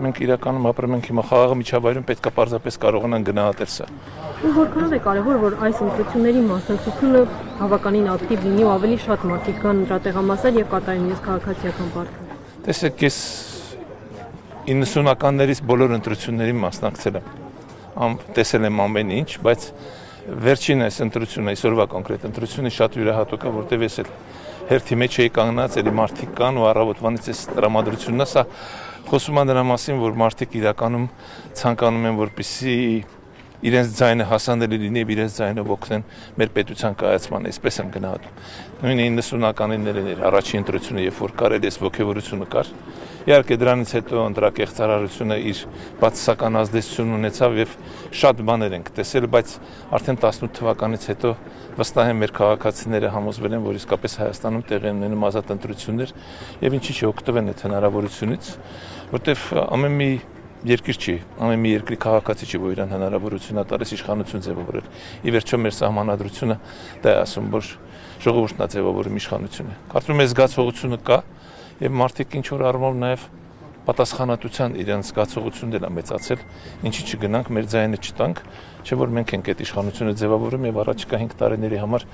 Մենք իրականում ապրում ենք հիմա խաղաղ միջավայրում, պետք է պարզապես կարողանան գնահատել սա։ Որքանով է կարևոր, որ այս ընտրությունների մասնակցությունը բավականին ակտիվ լինի ու ավելի շատ մարդիկ կան ընտրատեղամասեր եւ կատարեն իրենց քաղաքացիական պարտքը։ Տեսեք, ես 90-ականներից բոլոր ընտրություններին մասնակցել եմ, տեսել եմ ամեն ինչ, բայց վերջին այս ընտրությունը, այսօրվա կոնկրետ ընտրությունը շատ յուրահատուկ է, որտեղ ես էլ հերթի մեջ էի կանգնած, էլի մարդիկ կան ու առավոտվանից այս տրամադրությունն է, սա խոսում է դրա մասին, որ մարդիկ իրականում ցանկանում են, որպեսզի իրենց ձայնը հասանելի լինի եւ իրենց ձայնով օգնեն մեր պետության կայացմանը, այսպես եմ գնահատում։ Նույնը 90-ականներին էր առաջին ընտրությունը, երբ որ կարելի էս ողջավորությունը կար։ Իհարկե դրանից հետո ընտրակեղծարարությունը իր բացասական ազդեցություն ունեցավ եւ շատ բաներ ենք տեսել, բայց արդեն 18 թվականից հետո վստահ եմ մեր քաղաքացիները համոզվել են, որ իսկապես Հայաստանում տեղի ունենում ազատ ընտրություններ եւ ինչի՞ չօգտվեն այդ հնարավորությունից, որտեւ ամեն մի երկիր չի, ամեն մի երկրի քաղաքացի չի, որ իրան հնարավորություն է տալիս իշխանություն ձևավորել։ Ի վերջո մեր սահմանադրությունը դա է ասում, որ ժողովուրդն է ձևավորում իշխանությունը։ Կարծում եմ զգացողությունը կա եւ մարդիկ ինչ որ առումով նաեւ պատասխանատվության իրենց զգացողությունն է մեծացել, ինչի չգնանք մեր ձայնը չտանք, չէ՞ որ մենք ենք այդ իշխանությունը ձևավորում եւ առաջիկա 5 տարիների համար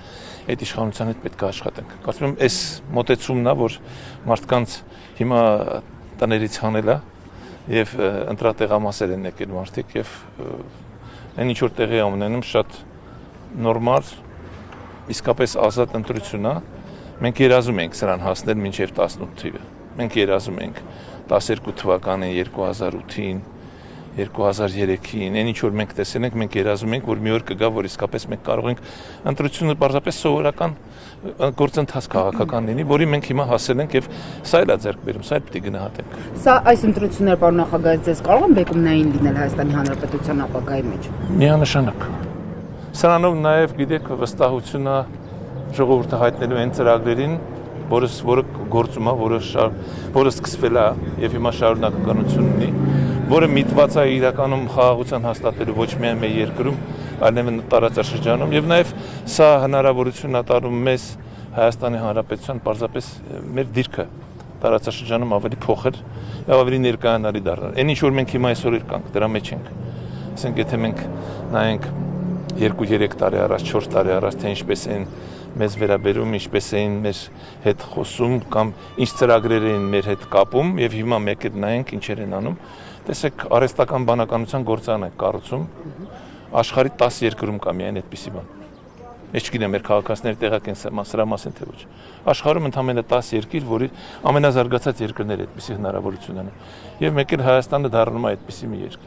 այդ իշխանության հետ պետք է աշխատենք։ Կարծում եմ այս մոտեցումն է, որ մարդկանց հիմա տներից հանել է եւ ընտրատեղամասեր են եկել մարդիկ եւ այն ինչ որ տեղի է ունենում շատ նորմալ, իսկապես ազատ ընտրություն է։ Մենք երազում ենք սրան հասնել մինչեւ 18 թիվը։ Մենք երազում ենք 12 թվականին, 2008-ին, 2003-ին, այն ինչ որ մենք տեսել ենք, մենք երազում ենք, որ մի օր կգա, որ իսկապես մենք կարող ենք ընտրությունը պարզապես սովորական գործընթաց քաղաքական լինի, որի մենք հիմա հասել ենք եւ սա էլ է ձեռք բերում, սա էլ պետք է գնահատենք։ Սա այս ընտրությունները, պարոն նախագահ, ձեզ կարող են բեկումնային լինել Հայաստանի Հանրապետության ապագայի մեջ։ Միանշանակ։ Սրանով նաեւ գիտեք վստահությունը ժողովուրդը հայտնելու այն ծրագրերին, որը գործում է, որը սկսվել է եւ հիմա շարունակականություն ունի, որը միտված է իրականում խաղաղության հաստատելու ոչ միայն մեր երկրում, այլև տարածաշրջանում եւ նաեւ սա հնարավորություն է տալու մեզ Հայաստանի Հանրապետության պարզապես մեր դիրքը տարածաշրջանում ավելի փոխել եւ ավելի ներկայանալի դառնալ։ Այն ինչ որ մենք հիմա այսօր կանք, դրա մեջ ենք։ Ասենք եթե մենք նայենք 2-3 տարի առաջ, 4 տարի առաջ, թե ինչպես են մեզ վերաբերում, ինչպես էին մեր հետ խոսում կամ ինչ ծրագրեր էին մեր հետ կապում եւ հիմա մեկ էլ նայենք ինչեր են անում։ Տեսեք, արհեստական բանականության գործարան է կառուցում, աշխարհի 10 երկրում կա միայն այդպիսի բան։ Ես չգիտեմ մեր քաղաքացիները տեղակ են սրա մասին թե ոչ։ Աշխարհում ընդամենը 10 երկիր, որի ամենազարգացած երկրները այդպիսի հնարավորություն ունեն։ Եվ մեկ էլ Հայաստանը դառնում է այդպիսի մի երկիր։